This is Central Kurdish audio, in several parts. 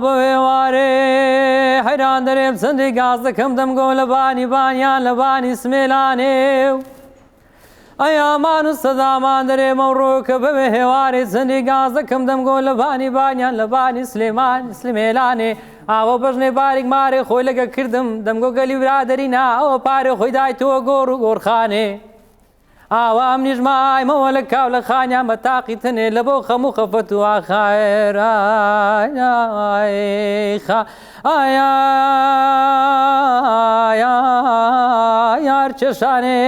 بەوێوارێ حەیران دەرێم چەندێک گاز دەکەم دەمگۆ لە بانی بانیان لە بانی سمێلانێ و ئەیامان و سەدامان دەرێمە و ڕۆکە بەوێ هێوارێ چەندێک گاز دەکەم دەمگۆ لە بانی بانیان لە بانی سلێمان سلمێلانێ ئاوە بەژنێ باریک مارێ خۆی لەگە کردم دەمگۆ گەلی برادەری نا ئەوە پارێ خۆی دایتەوە گۆڕ و گۆڕخانێ ئاوا ئەم نیژمایمەوە لە کاو لە خانیان بە تاقی تنێ لە بۆ خەموو خەفەت و یار چێشانێ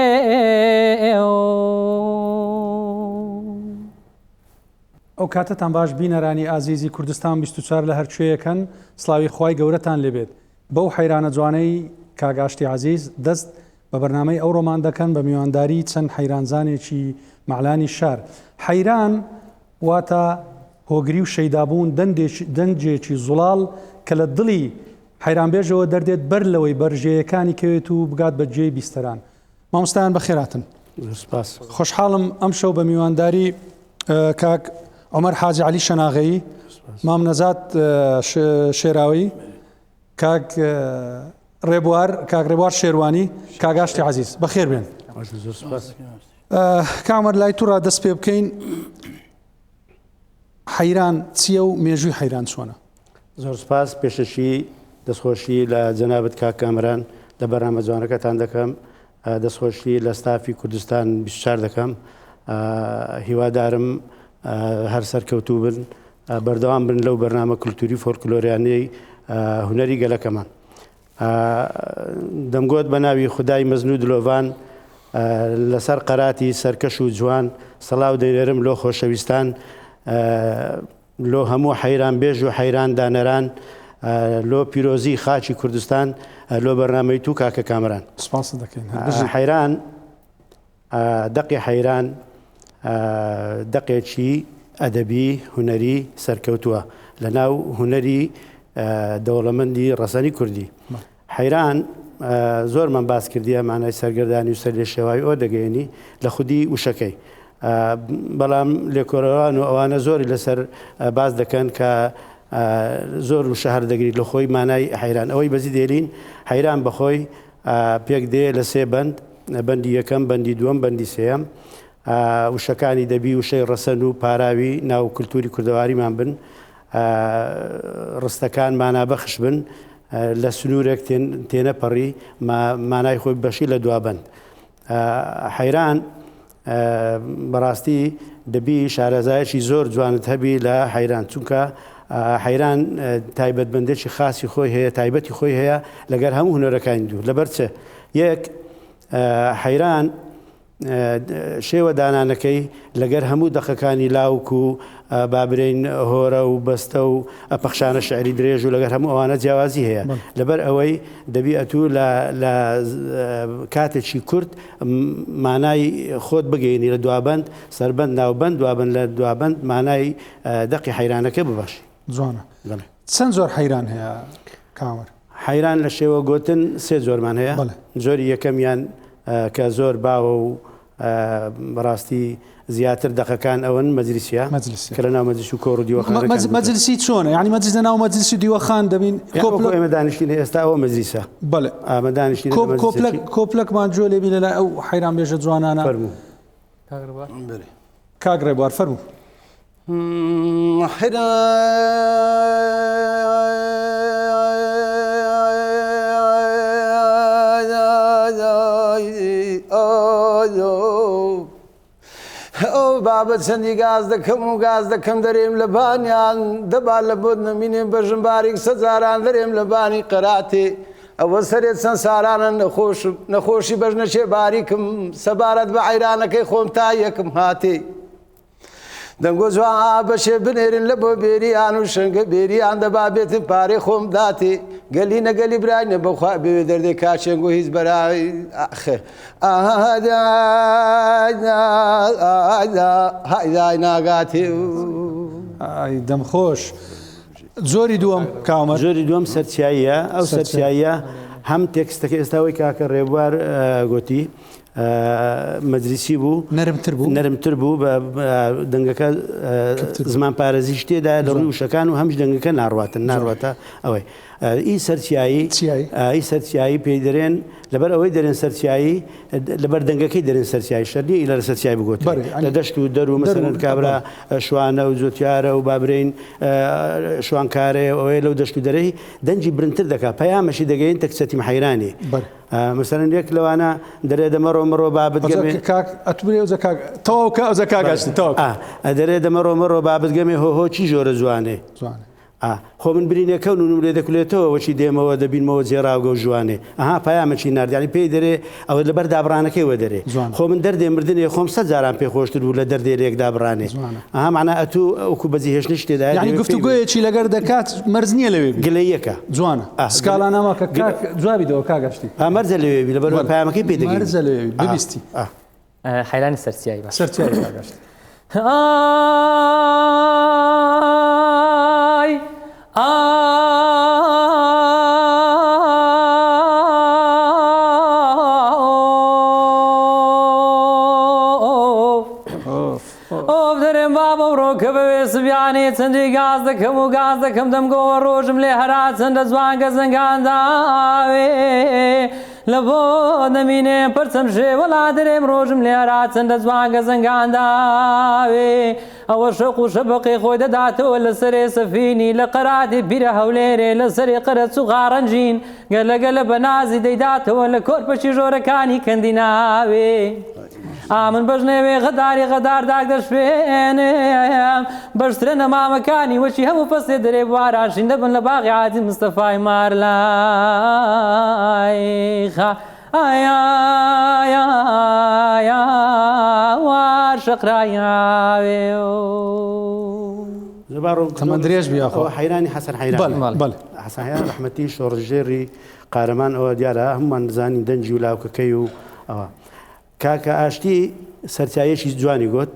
ئەو کاتتان باش بینەرانی ئازیزی کوردستان 24 لە هەرچوەیەکەن سڵاوی خوای گەورەتان لێبێت بەو حەیرانە جوانەی کاگاشتی عزیز دەست بە بەرنامەی ئەو ڕۆمان دەکەن بە میوانداری چەند حەیرانزانێکی مەعلانی شار. حەیران واتە هۆگری و شەیدابوون دەنجێکی زوڵاڵ کە لە دڵی حەیرانبێژەوە دەردێت بەر لەوەی بەرژەیەکانی کەوێت و بگات بە جێی بیستەران. مامۆستایان بەخێراتن. خۆشحاڵم ئەم شەو بە میوانداری کاک عومەر حاجی عەلی شەناغەیی، مام نەزات شێراوی، کاک ڕێبوار شێروانی، کاگاشتی عزیز بەخێر بێن. کامەر لای تووڕا دەست پێ بکەین. حەیران چییە و مێژووی حەیران چۆنە؟ زۆر سپاس پێشەشی دەستخۆشی لە جەنابەت کاک کامەران لە بەرنامە جوانەکەتان دەکەم، دەستخۆشی لە ستافی کوردستان 24 دەکەم. هیوادارم هەر سەرکەوتوو بن، بەردەوام بن لەو بەرنامە کولتوری فۆلکلۆریانەی هونەری گەلەکەمان. دەمگوت بە ناوی خودای مەزن و دلۆڤان لەسەر قەراتی سەرکەش و جوان سەڵاو دەیێرم لۆ خۆشەویستان، لۆ هەموو حەیران بێژ و حەیران دانەران، لۆ پیرۆزی خاچی کوردستان، لۆ بەرنامەی تو کاکە کامەران. سپاس دەکەین. حەیران دەقی حەیران دەقێکی ئەدەبی هونەری سەرکەوتووە لە ناو هونەری دەوڵەمەندی ڕەسەنی کوردی. حەیران زۆرمان باس کردیە مانای سەرگەردانی و سەر لێ شێوای ئەو دەگەێنی لە خودی وشەکەی، بەڵام لێکۆڕەوان و ئەوانە زۆری لەسەر باز دەکەن کە زۆر وشە هەر دەگریت لە خۆی مانای حەیران. ئەوەی بەزی دێرین حەیران بەخۆی پێک دێ لە سێ بەند، بەندی یەکەم، بەندی دووەم، بەندی سێەم. وشەکانی دەبی وشەی ڕەسەن و پاراوی ناو کولتوری کوردەواریمان بن، ڕستەکان مانابەخش بن، لە سنوورێک تێنەپەڕی مانای خۆی بەشی لە دوابەند. حەیران بەڕاستی دەبی شارەزایەکی زۆر جوانت هەبی لە حەیران، چونکە حەیران تایبەتمەندێکی خاصی خۆی هەیە، تایبەتی خۆی هەیە لەگەر هەموو هونەرەکانی دوو. لەبەر چێ؟ یەک، حەیران شێوە دانانەکەی لەگەر هەموو دەخەکانی لاوک و بابرین هۆرە و بەستە و پەخشانە شعری درێژ و لەگەر هەموو ئەوانە جیاوازی هەیە. لەبەر ئەوەی دەبی ئەتوو لە کاتێکی کورت مانای خۆت بگەینی لە دوابەند، سەربەند ناوبەند، دوابەند لە دوابەند مانای دەقی حەیرانەکە ببەشی. جوانە. چەند زۆر حەیران هەیە کامەر؟ حەیران لە شێوە گوتن سێ زۆرمان هەیە. زۆری یەکەمیان کە زۆر باوە و بەڕاستی زیاتر دەقەکان ئەوەن مەجلیسیە کە لە ناو مەجلیس و کۆڕ و دیوەخانەکان. مەجلیسی چۆنە؟ یعنی مەجلیس لە ناو مەجلیس و دیوەخان دەبین ئێمە دانیشتین ئێستا ئەوە مەجلیسە. بەڵێ ئەمە دانیشتین کۆپلەکمان جۆ لێبی لەلای ئەو حەیران بێژە جوانانە. فەرموو کاک ڕێبوار فەرموو. ئەو بابەت چەندی گاز دەکەم و گاز دەکەم دەرێم لە بانیان دەبا لە بۆ نەمینێن بەژم باریک سەجاران دەرێم لە بانی قەراتێ ئەوە سەرێت چەند سارانە نەخۆشی بەژنەچێ باریکم سەبارەت بە عەیرانەکەی خۆم تا یەکم هاتێ دەنگۆ جوان بەشێ بنێرن لە بۆ بێریان و شەنگە بێریان دەبا بێتن پارێ خۆم داتێ گەلی نەگەلی براینە بەخوا بێوێ دەردێ کاچێنگۆ هیچ بەراوی هایدای ناگاتێ دەمخۆش. زۆری دووەم کامەر، زۆری دووەم سەرچاییە. ئەو سەرچاییە هەم تێکستەکە ئێستاوەی کاکە ڕێبوار گوتی مەجلیسی بوو نەرمتر بوو بە دەنگەکە زمان پارێزیش تێدا لە ڕووی وشەکان و هەمش دەنگەکە ناڕواتە ئەوەی ئی سەرچایی پێی دەرێن لەبەر ئەوەی دەرێن سەرچایی لەبەر دەنگەکەی دەرێن سەرچایی شەردی لە سەرچای بگوت لە دەشت و دەر و مەسەرەن کابرا شوانە و جوتیارە و بابرین شوانکارێ ئەوەیە لەو دەشت و دەرەی دەنجی برنتر دەکات پەیامەشی دەگەین تەکسەتی محەیرانی مثلەن یەک لەوانە دەرێ دەمەڕۆ بابت دەرێ دەمەڕۆ بابت گەمێ هۆ چی ژۆرە جوانێ خۆ من برینەکە و لێ دەکولێتەوە وەچی دێمەوە دەبینمەوە جێراوگە و جوانێ پەیامەکی نردیانی پێی دەرێ ئەوە لەبەر دابڕانەکەیوە دەرێ خۆ من دەردێ مردنێ خۆم 100 جاران پێ خۆشتر بوو لە دەردێرێک دابڕانێ معنە ئەتو ئەوکو بەجی هێشتش تێدا ینی گفتوگویەکی لەگەر دەکات مەرز نییە لەوێ گلەیەکە جوانە سکالا ناماکە جوابیدەوە کاگەشتی مەرزە لەوێ لەبەر پەیامەکەی پێ دەگەین مەرزە لەوێ ببیستی حەیرانی سەرچیایی سەرچیایی کاگەشتی دەرێن بابە ڕۆکە بەوێ سبیانێ چەندی گاز دەکەم دەمگۆوە ڕۆژم لێ هەرا چەندە جوان گە زەنگانداوێ لە بۆ نەمینێ پرچەم ژێوەڵا دەرێم ڕۆژم لێ هەرا چەندە جوان گە زەنگانداوێ ئەوە شەق و شەبقی خۆی دەداتەوە لە سەرێ سەفینی لە قەراتی بیرە هەولێرێ لە سەری قەرەچ و غاڕەنجین گەلەگەلە بە نازی دەیداتەوە لە کۆرپەچی ژۆرەکانی کەندی ناوێ من بەژنێوێ غەدار داگ دەشپێنم بەشترە نەمامەکانی وەچی هەموو پەسێ دەرێ بواراشین دەبن لە باغی عادی مستەفای مارلای وار شەقرایاوێ تەمەەن درێژ بیاخۆ حەیرانی حەسەن حەیران حەسەن حەیران ڕەحمەتی شۆڕژێری قارەمان ئەوە دیارە هەمومان دەزانین دەنجی و لاوکەکەی و ئەوە کاکە ئاشتی سەرچایەکی جوانی گوت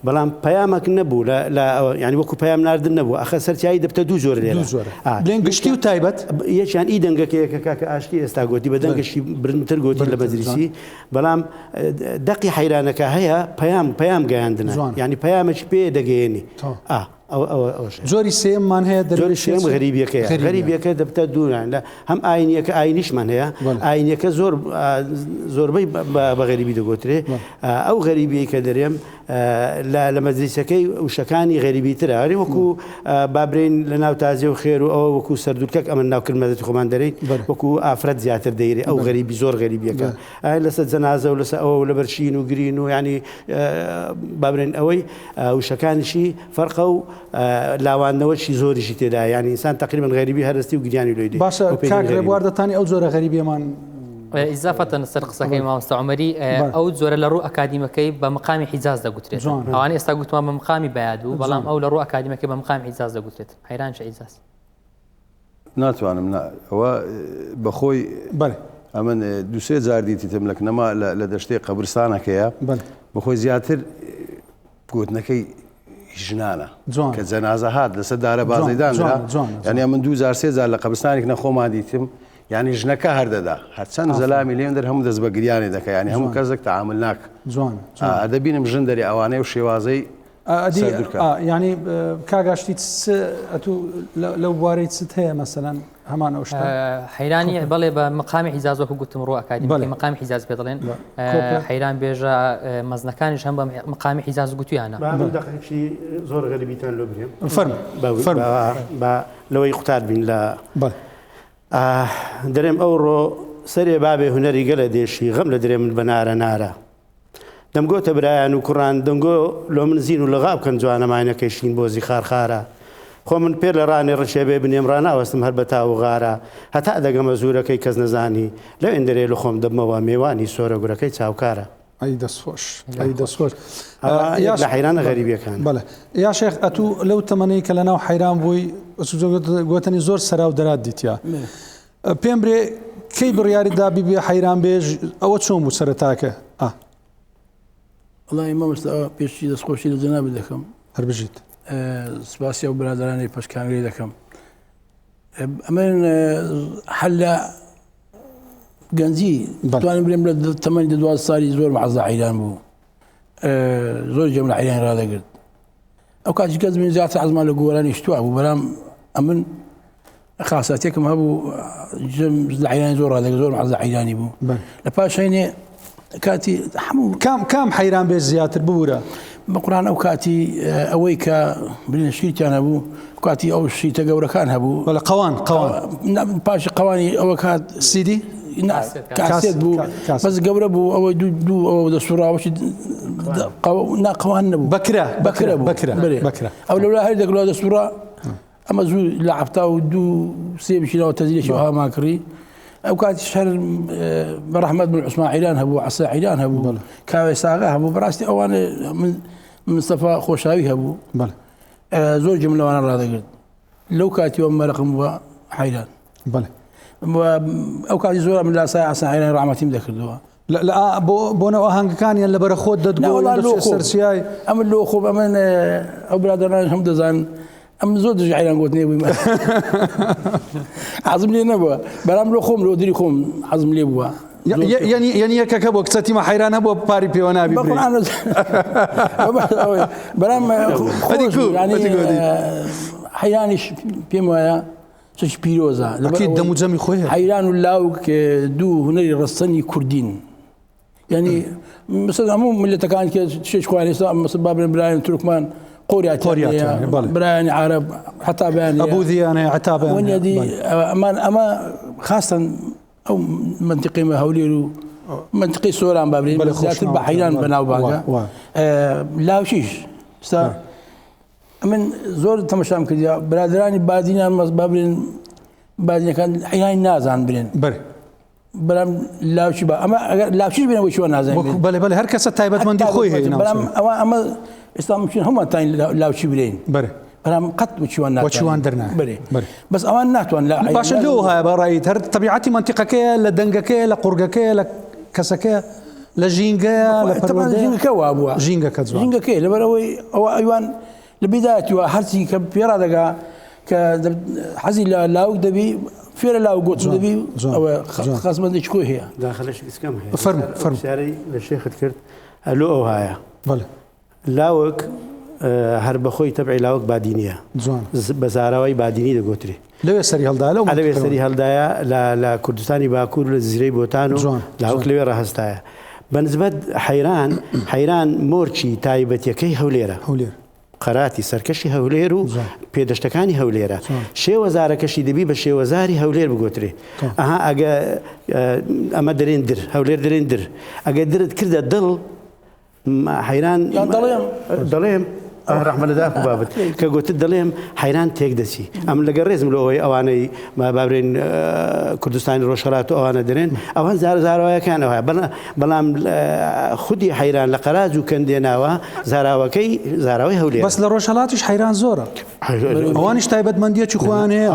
بەڵام پەیامەک نەبوو ینی وەکو پەیام ناردن نەبوو ئەخە سەرچایی دەبتە دوو زۆر لێن گشتی و تایبەت یەکیان ئی دەنگەکەیەکە کاکە ئاشتی ئێستا گوتی بە دەنگشی برنتر گوتی لە مەجلیسی بەڵام دەقی حەیرانەکە هەیە پەیام گەیاندنە ینی پەیامەکی پێ دەگەیێنی زۆری سێممان هەیە زۆری سێم غەریبیەکە دەبتە دووران لە هەم ئاینیەکە ئاینیشمان هەیە ئاینیەکە زۆربەی بە غەریبی دەگوترێ ئەو غەریبی کە دەرێم لە مەجلیسەکەی وشەکانی غەریبی ترە هەری وەکو بابرین لە ناو تازیە و خێر و ئەوە وەکو سەردورکەک ئەمە ناوکرد مەدەتی خۆمان دەرەین وەکو ئافرەت زیاتر دەیرێ ئەو غەریبی زۆر غەریبیەکە لەسەر جەنازە و لەسەر ئەوە لە بەرچین و گرین و ینی بابرین ئەوەی وشەکانیشی فەرقە و لاوانەوەشی زۆریشی تێدا ینی ئینسان تقریبان غەریبی هەرستی و گریانی لۆی باشە کاک ڕێبواردەتانی ئەو زۆرە غەریبیەمان ئیزافەتەن سەر قسەکەی مامۆستا عومەری ئەو زۆرە لە ڕوو ئەکادیمەکەی بە مقامی حیجاز دەگوترێت ئەوانە ئێستا گوتمان بە مقامی بەیاد بوو بەڵام ئەو لە ڕوو ئەکادیمەکەی بە مقامی حیجاز دەگوترێت حەیران شە حیجاز ناتوانم ئەوە بەخۆی ئەمن دوسێ جار دیتیتم لە نەما لە دەشتەی قەبرستانەکەیە بەخۆی زیاتر گوتنەکەی ژنانە کە جەنازە هات لەسەر دارە بازەیدانرا ینی من 2003 جار لە قەبرستانێک نەخۆمان دیتم ینی ژنەکە هەردەدا هەرچەند زەلامی لێم دەر هەموو دەست بە گریانی دەکە ینی هەموو کەسێک تەعامل ناکە دەبینم ژن دەری ئەوانەی و شێوازەی ینی کاگاشتی لەو بوارەی چت هەیە مەسەلەن هەمان ئەو حەیرانی بەڵێ بە مقامی حیجازەکە گوتم ڕوو ئەکادیمی مقامی حیجاز پێ دەڵێن حەیران بێژە مەزنەکانیش هەم بە مقامی حیجاز گوتویانە زۆر غەریبیتان لۆ برێم لەوەی قوتار بین لە دەرێم ئەوڕۆ سەرێ بابێ هونەری گەلە دێشی غەم لە درێ من بە نارە دەمگۆتە برایان و کوڕان دەنگۆ لۆ من زین و لەغا بکەن جوانەمانەکەشین بۆ زی خارخارە خۆ من پێ لە ڕانی ڕەشێبێ بنێم ڕناوەستم هەر بە تاو غارە هەتا دەگەمە زوورەکەی کەس نەزانی لەو ئێندەرێ لە خۆم دەبمەوە میێوانی سۆرە گورەکەی چاوکارە ئەی دەستخۆش لە حەیرانە غەریبیەکان بەڵێ یا شێخ ئەتوو لەو تەمەنەی کە لەناو حەیران بووی گوتنی زۆر سەراو دەرات دیتیا پێم برێ کەی بڕیاریدا بیبێ حەیران بێژ ئەوە چۆن بوو سەرەتاکە وڵی مامۆستا پێشی دەستخۆشی لە جەنابێ دەکەم هەر بژیت سپاسی و برادرانی پشکانگری دەکەم ئەمە هەل لە گەنجی توانین برێم لە تەمەنی 12 ساڵی زۆر مەحەزە عەیران بوو زۆر جەم لە عەیران ڕادەگرت ئەو کاتی کەس من زیاتر حەزمان لە گۆرانی شتووە بوو بەڵام ئەمن خاساتێکم هەبوو لە عەیرانی زۆر ڕادەگرت زۆر مەحەزە عەیرانی بوو لە پاشینێ کاتی هەموو کام حەیران بێ زیاتر ببوورە بە قورآن ئەو کاتی ئەوەی کە برینە شیرتیان هەبوو کاتی ئەو شیتە گەورەکان هەبوو وەڵە قەوان پاشی قەوانی ئەوە کات سیدی کاسێت بوو بەس گەورە بوو ئەوەی دوو ئەوە دەسوڕاوەشی قەوان نەبوو بەکرە ئەو لەولا هەر دەگڵ دەسوڕا ئەمە زوو لە عەفتا و دوو سێ بشینەوە تەزیلێکی هامان کڕی ئەو کاتی شەر بەڕەحمەت بن عوسمان عەیران هەبوو عەسا عەیران هەبوو کاوێ ساغا هەبوو بەڕاستی ئەوانە مستەفا خۆشاوی هەبوو زۆر جەم لەوانە ڕادەگرت لەو کاتیەوە مەرەقم بووە حەیران ئەو کاتی زۆر من لاسای عەسا عەیران ڕەحمەتیم دەکردەوە بۆنەوە ئاهەنگەکانیان لەبەرە خۆت دەدگۆ سەرسیای ئەمن لۆ خۆب ئەمن ئەو برادران هەم دەزان ئەم زۆر دژ عەیران گوتنێ بووی حەزم لێ نەبووە بەرام لۆ خۆم لۆ دری خۆم حەزم لێ بووە یعنی یەکەکە بۆ کچەتیمە حەیران هەبووە پاری پێوە نابی بەرام حەیرانیش پێم وایە چش پیرۆزە دەموجەمی خۆی حەیران و لاوک دوو هونەری ڕستنی کوردین یعنی مثل هەموو ملەتەکان کە شێش خوارێستا مثل بابرێن برایان تورکمان قۆریاتیان برایانی عرب حتا بەیان ئەبوودیانەیە حتا بەیان ئەمە خاستن ئەو منتیقیمە هەولێر و منتیقی سۆران بابرین زیاتر بە حەیران بەناوبانگە لاوشیش من زۆر تەمەشام کردیا برادرانی بادینیان بابرێن بادینەکان حەیرانی نازان برێن بەڵام لاوچی بە ئەمە لاوچیش بێنەوە چوە نازانین بەڵێ هەر کەسە تایبەتمەندی خۆی هەیە بەڵام ئەمە ئێستا ممکن هەمووتان لاوچی برێن بەڵام قەت وچوان دەرنابێ بەس ئەوان ناتوان باشە لەو هەیە بەڕایت هەر تەبیعەتی منتیقەکەیە لە دەنگەکەیە لە قورگەکەیە لە کەسەکەیە لە ژینگەیە لە ژینگەکە وا بووە ژینگەکەی لەبەرەوەی ئەوە ئەوان لە بیدایەتیوە هەرچی کە پێڕا دەگا کە حەزی لە لاوک دەبی فێرە لاو گۆچ دەبی ئەوە خەزمەندێکی کۆی هەیە داخەلەشکم فەرموویاری لە شێخت کرد ئەلو ئەو هایە لاوک هەر بەخۆی تەبعی لاوک بادینیە بە زاراوی بادینی دەگوتری لەوێ سەری هەڵدایە لەوێ سەری هەڵدایە لە کوردستانی باکوور لە زیرەی بۆتان و لاوک لەوێ ڕەهەستایە بەنسبەت حەیران مۆرچی تایبەتیەکەی هەولێرە قەراتی سەرکەشی هەولێر و پێدەشتەکانی هەولێرە شێوەزارەکەشی دەبی بە شێوەزاری هەولێر بگوترێ ئەها ئەگە ئەمە دەرێن در هەولێر دەرێن در ئەگە درت کردە دڵ حەیران دەڵێم ڕەحمەلەداک و بابەت کە گوتت دەڵێم حەیران تێک دەچی ئەم لەگە ڕێزم لەوەی ئەوانەی بابرێن کوردستانی ڕۆژهەڵات و ئەوانە دەرێن ئەوان زاراوایەکانەوە بەڵام خودی حەیران لە قەراج و کەندێناوە زاراوەکەی زاراوی هەولێر بەس لە ڕۆژهەڵاتیش حەیران زۆرە ئەوانیش تایبەتمەندیەکی خۆیانەیە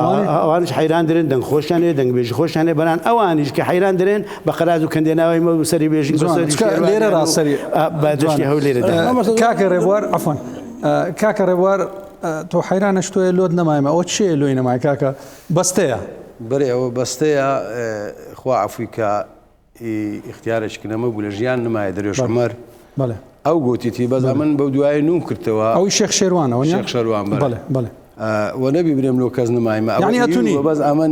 ئەوانش حەیران دەرێن دەنگ خۆشیانێ دەنگبێژی خۆشیانێ بەران ئەوانیش کە حەیران دەرێن بە قەراج و کەندێناوی مە سەری بێژی لێرە ڕاستەری بەدەشتی هەولێرە کاکە ڕێبوار عەفوان کاکە ڕێبوار تۆ حەیرانە شتۆیە لۆت نەمایمە ئەوە چێ لۆی نەمای کاکە بەستەیە بەێ ئەوە بەستەیە خوا عەفوی کە ئیختیارێککردنەمە بوو لە ژیان نمایە دەرێژ عومەر ئەو گوتیتی بەز من بەو دوای نوم کردەوە ئەوی شێخ شێروانەوە شێخ شێروان بەڵێ و نەبی برێم لۆ کەس نمایمە یعنی هەتوونی بەس ئەمە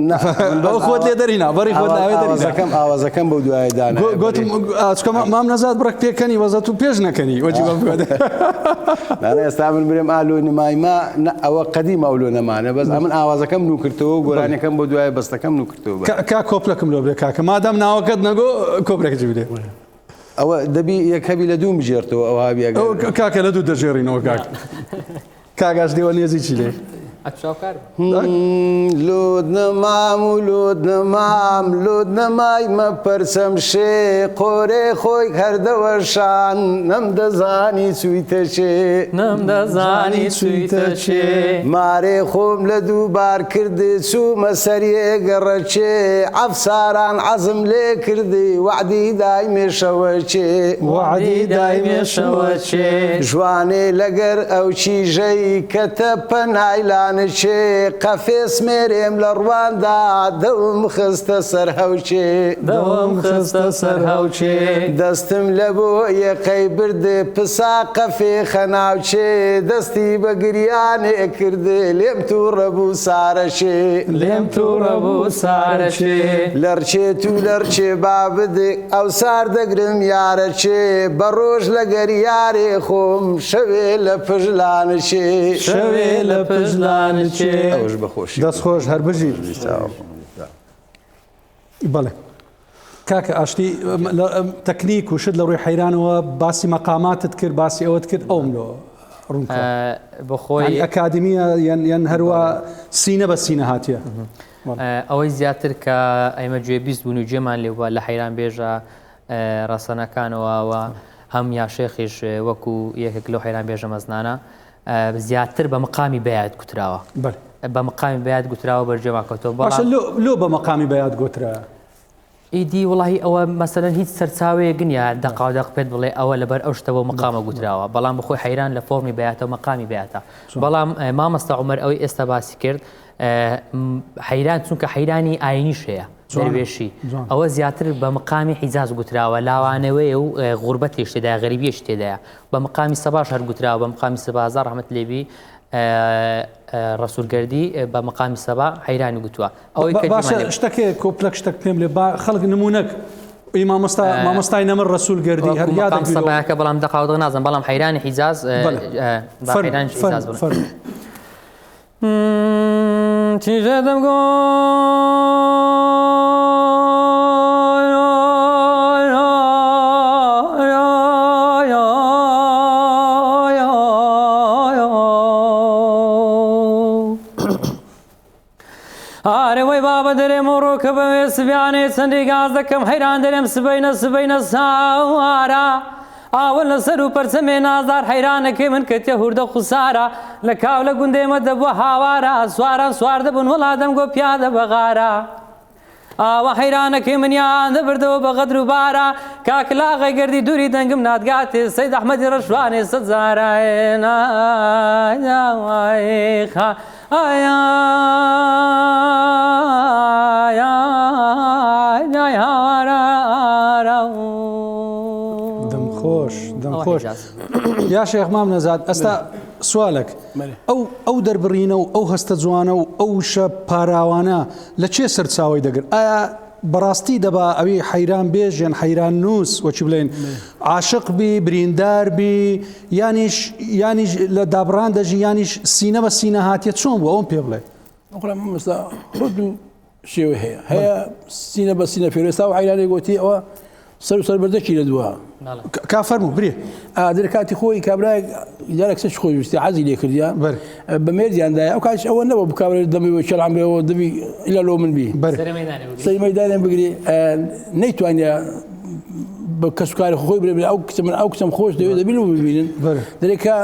بەو خۆت لێ دەرینا بەڕی خۆت ناوێ دەریزەکەم ئاوازەکەم بەو دوای دانا گوتم چکە مام نەزاد بڕک پێکەنی وەزەت و پێش نەکەنی وەجی ئێستا من برێم ئالۆ نمایمە ئەوە قەدیم ئەولۆ نەمانە بەس ئەمن ئاوازەکەم نوکردەوە و گۆرانەکەم بۆ دوای بەستەکەم نوکردەوە کا کۆپلەکەم لۆ بێ کاکە مادام ناوەکەت نەگۆ کۆپلێکی بدێ ئەوە دەبی یەکەبی لە دوو بژێرتەوە ئەوە کاکە لە دوو دەژێڕینەوە کاگاش دێوە نێزی چی لێ لود نەمام و لود نەمام لود نەمای مەپەرسەم شێ قۆرێ خۆی هەردەوەشان نەمدەزانی چوویتە چێ نەمدەزانی چوویتە چێ مارێ خۆم لە دووبار کردی چوومە سەریێ گەڕەچێ ئەفساران عەزم لێ کردی وعدی دایمێشەوە چێ وعدی دایمێشەوە چێ جوانێ لەگەر ئەو چیژەی کە تەپە نایلان گریانشێ قەفێس مێرێم لە ڕواندا دەوم خستە سەر هەوچێ دەوم خستە سەر هەوچێ دەستم لە بۆ یەقەی بردێ پسا قەفێ خەناوچێ دەستی بە گریانێ کردێ لێم تووڕە بوو سارەشێ لێم تووڕە بوو سارەشێ لەرچێت و لەرچێ با بدێ ئەو سار دەگرم یارەچێ بە ڕۆژ لە گەریارێ خۆم شەوێ لە پژلانشێ شەوێ لە پژلانشێ ئەوش بەخۆشی دەستخۆش هەر بژی بەڵێ کاکە ئاشتی تەکنیک و شت لە ڕووی حەیرانەوە باسی مەقاماتت کرد باسی ئەوەت کرد ئەوم لۆ ڕوون بەخۆی ئەکادمیە یان هەروە سینە بە سینە هاتیە ئەوەی زیاتر کە ئەمە گوێبیست بوون و گوێمان لێوە لە حەیران بێژە ڕەسەنەکانەوە هەم یا شێخیش وەکو یەکێک لەو حەیران بێژە مەزنانە زیاتر بە مقامی بەیاد گوتراوە بە مقامی بەیاد گوتراوە بەرجێمان کەوتەوە باشە لۆ بە مقامی بەیاد گوترا ئیدی وڵی ئەوە مەسەرەن هیچ سەرچاوەیە گنیا دەقاودەق پێت بڵێ ئەوە لەبەر ئەو شتەوە مقامە گوتراوە بەڵام بخۆی حەیران لە فۆرمی بەیاتەوە مقامی بەیاتە بەڵام مامەستا عومەر ئەوەی ئێستا باسی کرد حەیران چونکە حەیرانی ئاینیش هەیە دەروێشی ئەوە زیاتر بە مقامی حیجاز گوتراوە لاوانەوەی و غوربەتێش تێدایە غەریبیەش تێدایە بە مقامی سەباش هەر گوتراوە بە مقامی سەبازا ڕەحمەت لێبی ڕەسوولگەردی بە مقامی سەبا حەیرانی گوتووە ئەوەی باشە شتێک کۆپلەک شتێک پێم لێ خەڵک نمونەک مامۆستای نەمر ڕەسوولگەردی هەر یادم سەباکە بەڵام دەقاوتە نازم بەڵام حەیرانی حیجاز چیژە دەمگۆ ئارەوەی بابە دەرێم و ڕۆکە بەوێ سبیانێ چەندی گاز دەکەم حەیران دەرێم سبەینە ساوارە ئاوە لەسەر و پەرچەمێ نازار حەیرانەکەی من کە تێ هوردە خوسارە لە کاو لە گوندێمە دەبووە هاوارە سواران سوار دەبوون وەڵادەم گۆ پیادە بەغارە ئاوە حەیرانەکەی منیان دەبردەوە بە غەدر و بارە کاکلاغی گەردی دووری دەنگم نادگاتێ سەید ئەحمەدی ڕەشوانێ سەد زارایێنایخا دەمخۆش یا شێخ مام نەزاد ئەستا سوالێک ئەو دەربڕینە و ئەو هەستە جوانە و ئەو شە پاراوانە لە چێ سەرچاوی دەگرن ئایا بەڕاستی دەبا ئەوی حەیران بێژ یان حەیران نووس وەچی بڵێن عاشق بی بریندار بی یانیش لە دابڕان دەژی یانیش سینە بە سینە هاتیە چۆن بوو ئەوم پێ بڵێ شێوە هەیە سینە بە سینە فێرێستا و حەیرانی گوتی ئەوە سەر و سەربەردەکی لە دووە کافەرموو برێ دەرکاتی خۆی کابرای جارێک سەر خۆی ویستی حەزی لێ کردیان بە مێردیاندایە ئەو کاش ئەوە نەبوو بکابرێت دەمی شەڵام بێەوە دەبی ئیلا لۆ من بی سەری مەیدانیان بگری نەیتوانە بە کەسوکاری خۆی برێ ئەو کچم خۆش دەوێت دەبی و ببینن دەرێکە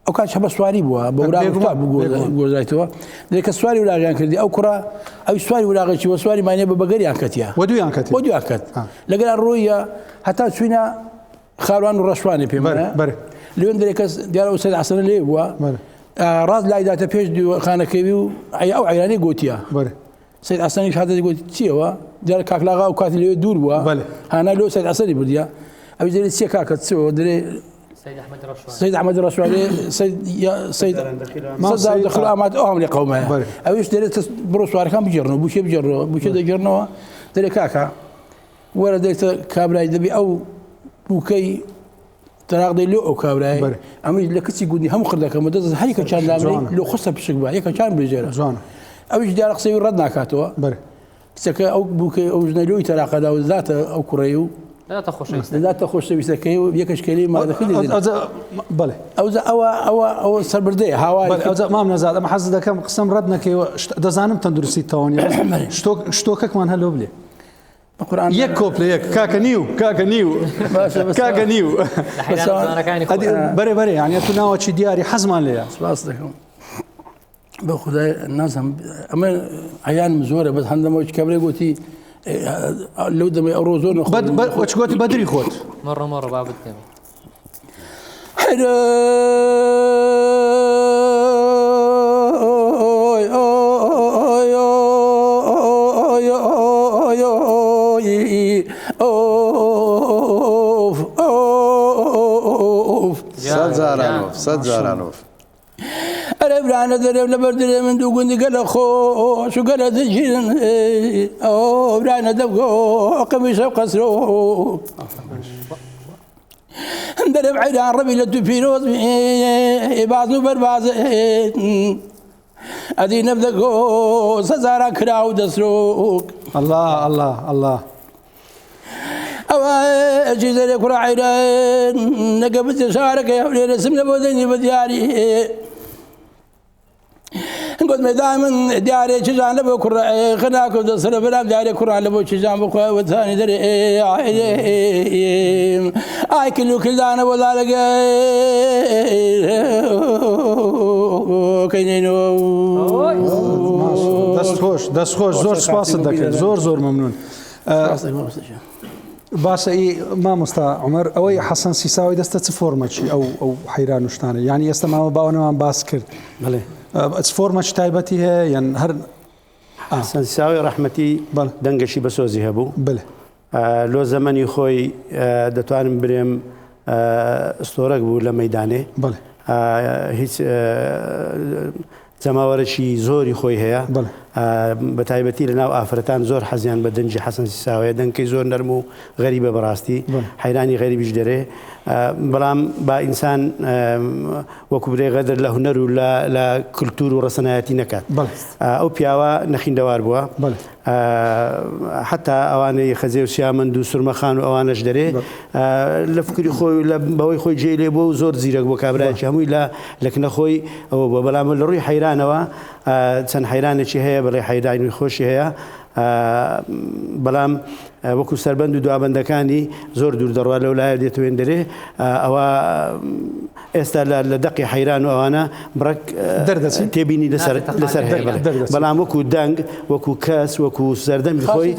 ئەو کات هەبە سواری بووە بە گۆزایتەوە دەرێکە سواری ولاغیان کردی ئەو کوڕا ئەوی سواری ولاغێکی وە سواری مانێ بە بەگەریان کەتیە وە دویان کەت لەگەڵ ڕۆیە هەتا چوینە خاوان و ڕەشوانی پێم لێن دەرێکەس دیارە سەد حەسەنە لێ بووە ڕاست لایداتە پێش خانەکەوی و ئەو عەیرانی گوتیە سەید حەسەنیش هاتە گوتی چیەوە دیارە کاکلاغا و کاتی لێ دوور بووە هانا لێ سەید حەسەنی بردیە ئەوی دەرێت چیە کاکەت چەوە دەرێ سيد أحمد الرشواني سيد دخل أمات أهم لقومه أويش دريت بروس واركان بيجرنوا بوشي دجرنوا دري كاكا ولا دريت كابراي دبي أو بوكي تراغدي لو أو كابراي أمي لكسي قدني هم خردك مدة هيك كان لامري لو خصها بشكبا هيك كان بيجرا أويش دار قصي ردنا كاتوا سك أو بوكي أو جنلوي تراقد أو ذات أو كريو لا تخش بسكي يكش كلمة هذا كله بله أو سربردي هواي ما من زاد أما حزد كم قسم ردنا كي دزانم تندرسي توني شتوكك من هلو بلي القرآن يكوب ليك كاكا نيو بري يعني تناوى شي دياري حزمان ليا صدقكم بخداي الناس هم أما عيان مزورة بس عندما كبري قلتي لو دمي أوروزون وش قلت بدري خوت مرة باب التم سەد جارانەوە ئەرێ برانە دەرێم لەبەر دەرێ من دوو گوندی گەلە خۆش و گەلە دژین ئەو برانە دەبگۆ قەمیشە و قەسرۆ دەرێم عەیران ڕەبی لە تو پیرۆز باز و بەربازێ ئەدی نەبدەگۆ سەزاران کرا و دەسرۆک الله الله الله ئەوە ئەجیزەرێ کوڕە عەیران نەگە بچێ شارەکە هەولێرە سم لە بۆ دەنی بە دیاری گوت مەدای من دیارێ چیژان لە بۆ کوڕە خەناکە و دەسرە بەرام دیارێ کوڕان لە بۆ چیژان بخوا وەتانی دەرێ ئای کل و کلدانە بۆ لالەگە کەینێنەوە دەستخۆش زۆر سپاست دەکرد زۆر مەمنون باشە مامۆستا عومەر ئەوەی حەسەن سیساوی دەستە چ فۆرمەچی ئەو حەیران و شتانە یعنی ئێستا ماوە باوەنەوەمان باس کرد چ فۆرمەچ تایبەتی هەیە یان هەر حەسەن سیساوی ڕەحمەتی دەنگەشی بەسۆزی هەبوو لۆ زەمەنی خۆی دەتوانم برێم ئستۆرەک بوو لە مەیدانێ هیچ جەماوەرەشی زۆری خۆی هەیە بە تایبەتی لە ناو ئافرەتان زۆر حەزیان بە دەنجی حەسەن سیساوەیە دەنگەی زۆر نەرم و غەریبە بەڕاستی حەیرانی غەریبیش دەرێ بەڵام با ئینسان وەکو برێ غەدر لە هونەر و لە کولتور و ڕەسەنایەتی نەکات ئەو پیاوە نەخیندەوار بووە حتا ئەوانەی خەزێ و سیامەند و سورمەخان و ئەوانەش دەرێ لە فکری خۆی بەوەی خۆی جێ لێ بۆ و زۆر زیرەک بۆ کابراایکی هەمووی لە کنەخۆی ئەوە بۆ بەڵام لە ڕووی حەیرانەوە چەند حەیرانێکی هەیە بەڵێ حەیرانی خۆشی هەیە بەڵام وەکو سەربەند و دوابەندەکانی زۆر دوور دەڕوا لەولایە دێتوێن دەرێ ئەوە ئێستا لە دەقی حەیران و ئەوانە بڕک تێبینی لەسەر هەیە بەڵام وەکو دەنگ وەکو کەس وەکو سەردەمی خۆی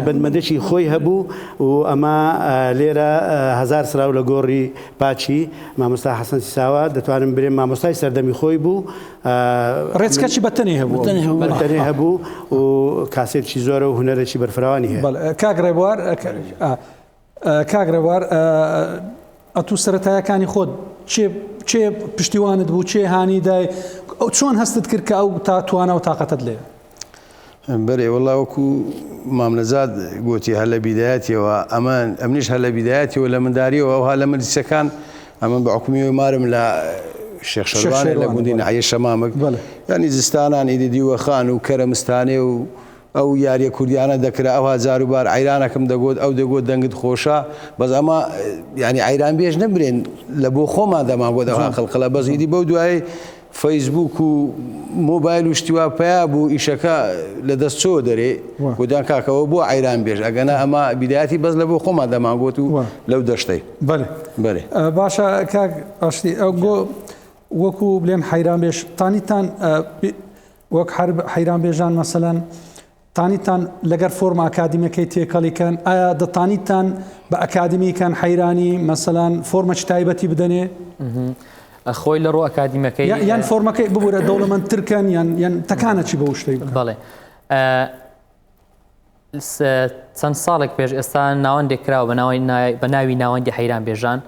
بەندمەندێکی خۆی هەبوو و ئەمە لێرە هەزار سراو لە گۆڕی پاچی مامۆستا حەسەن سیساوە دەتوانم برێم مامۆستای سەردەمی خۆی بوو ڕێچکەچی بەتەنێ هەبوو و کاسێکی زۆرە و هونەرێکی بەرفراوانی هەیە کاگڕێوار ئەتوو سەرەتایەکانی خۆت چێ پشتیوانت بوو چێ هانیدای چۆن هەستت کرد کە ئەو تا توانە و تااقەتت لێ بەێ وەڵا وەکو مامنەزاد گوتی هەر لە بیدایەتیەوە ئەمنیش هەر لە بیدایەتیەوە لە منداریەوە ئەوها لە مەجلیسەکان ئەمە بە حکومی مارم لە شێخ شەروانێ لە گوندی نەحیە شەمامک ینی زستانان ئیدیوە خان و کەرەمستانێ و ئەو یاریە کوردیانە دەکرا ئەو هزار و بار عیرانەکەم دەگوت ئەو دەگوت دەنگت خۆشە بەس ئەمە ینی عیران بێژ نەبرێن لە بۆ خۆمان دەمان بۆ دەوا خەڵقەڵە بەس ئیدی بەو دوایی فەیسبوک و مۆبایل و شتیوا پیا بوو ئیشەکە لە دەستچۆ دەرێ گوتیان کاکەوە بۆ عیران بێژ ئەگەنە ئەمە بیدایەتی بەس لە بۆ خۆمان دەمانگوت و لەو دەشتەی بەێ باشە کاک ئاشتی ئەو وەکو بڵێم حەیران بێژ تانیتان وەک حەیران بێژان مەسەلەن تانیتان لەگەر فۆرمە ئەکادیمەکەی تێکەڵیکەن ئایا دەتانیتان بە ئەکادمیکان حەیرانی مەسەلەن فۆرمەچ تایبەتی بدەنێ خۆی لە ڕۆ ئەکادیمەکەی یان فۆرمەکەی ببوورە دەوڵەمەندترکەن یان تەکانەچی بە شتەی بڵێ چەند ساڵێک پێش ئێستا ناوەندێک کراوە بە ناوی ناوەندی حەیران بێژان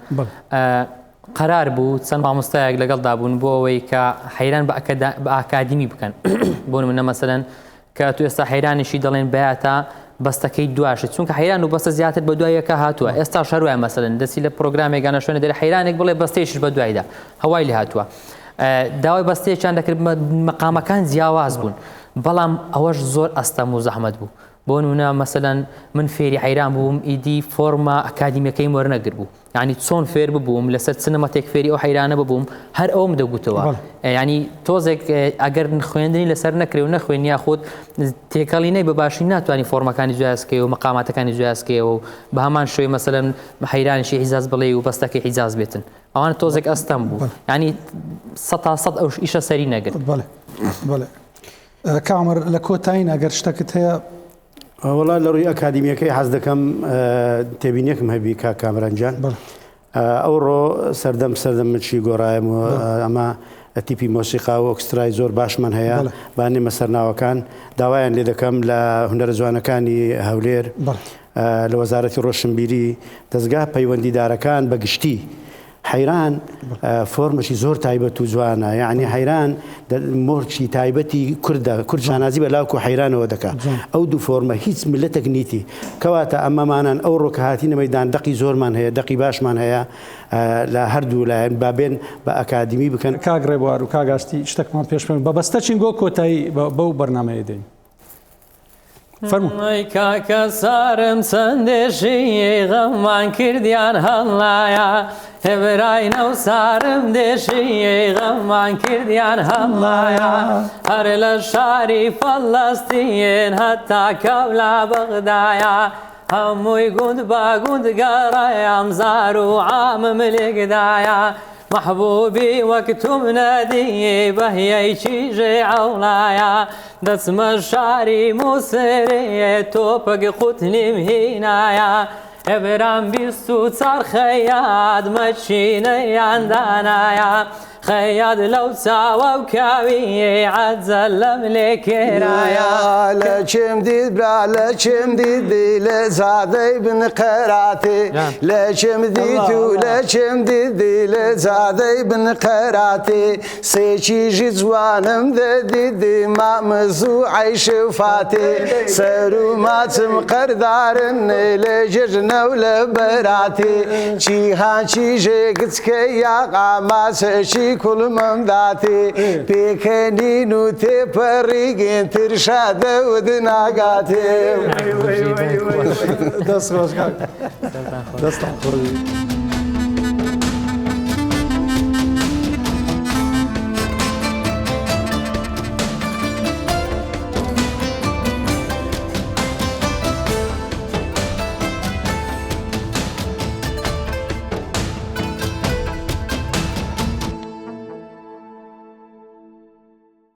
قرار بوو چەند مامۆستایەک لەگەڵدا بوون بۆ ئەوەی کە حەیران بە ئاکادمی بکەن بۆ نمونە مەسەلەن کە تو ئێستا حەیرانیشی دەڵێن بەیاتە بەستەکەی دواشت چونکە حەیران و بەستە زیاتر بە دوایەکە هاتووە ئێستا شەروای مەسەلەن دەستی لە پرۆگرامێکانە شوێنە دەرە حەیرانێک بڵێ بەستێشش بە دوایدا هەوای لێ هاتووە داوای بەستەیەکیان دەکرد مەقامەکان جیاواز بوون بەڵام ئەوەش زۆر ئەستەم و زەحمەت بوو بۆ نمونە مەسەلەن من فێری حەیران بووم ئیدی فۆرمە ئەکادیمیەکەیم وەرنەگر بوو ینی چۆن فێر ببووم لەسەر سنەمەتێک فێری ئەو حەیرانە ببووم هەر ئەوم دەگوتەوە ینی تۆزێک ئەگەر خوێندنی لەسەر نەکرێ و نەخوێن یاخود تێکەڵینەی بەباشی ناتوانانی فۆرمەکانی جوایسکەوە و مەقاماتەکانی جوایسکەوە و بە هەمان شوێ مەسەلەن حەیرانیشی حیجاز بڵێ و بەستەکەی حیجاز بێتن ئەوانە تۆزێک ئەستەم بوو ینی 100% ئەو ئیشە سەری نەگرت کامەر لە کۆتایی ئەگەر شتەکەت هەیە وڵا لە ڕووی ئەکادیمیەکەی حەز دەکەم تێبینیەکم هەبی کا کامرانجان ئەوڕۆ سەردەمچی گۆڕایم و ئەمە تیپی مۆسیقا و ئۆکسترای زۆر باشمان هەیە بانێمە سەرناوەکان داوایان لێ دەکەم لە هونەرە جوانەکانی هەولێر لە وەزارەتی ڕۆشنبیری دەستگا پەیوەندیدارەکان بەگشتی حەیران فۆرمەشی زۆر تایبەت و جوانە، یعنی حەیران مۆرچی تایبەتی کوردە، کورد شانازی بەلاوکو حەیرانەوە دەکات. ئەو دوو فۆرمە هیچ ملەتێک نیتی کەواتە ئەمەمانان ئەو ڕۆکە هاتینە مەیدان دەقی زۆرمان هەیە، دەقی باشمان هەیە لە هەردوو لایەن بابێن بە ئەکادمی بکەن. کاگڕێبوار و کاگاشتی شتێکمان پێشمە بە بەستە چینگۆ کۆتایی بەو بەرنامەیە دەین. ئەی کاکە سارم چەندێشی غەممان کردیان هەڵایە، هێبراینە و سارم دێشی غەممان کردیان هەڵایە، هەر لە شاری فەڵەستین هەتا کەولا بەغدایە، هەمووی گوند بە گوند گەڕەیەم زار و عامم لێگدایە، محبوبی وەک توم نەدی بەهیەیکی ژێعەوڵایە، دەچمە شاری مووسێ تۆپەک قوتنیم هینایە، هێبران 24 خەیاد مەچینەیان دانایە، خەیاد لەو چاوە و کاوی عەجەل لەم لێ کێرایە. لە چێم دیت برا لە چێم دیدی لە زادەی بن قەراتێ، لە چێم دیت و لە چێم دیدی لە زادەی بن قەراتێ، سێکیژی جوانم دەدیدی مامز و عەیش و فاتێ، سەر و ماچم قەردارن لە جێژنە و لە بەراتێ، چیهانچی ژێگچکە یاقا ماسەشی کوڵمم داتێ، پێکەنین و تێپەڕیگەن ترشا دەود ناگاتێ. دەست خۆش کاک. دەستان خۆش.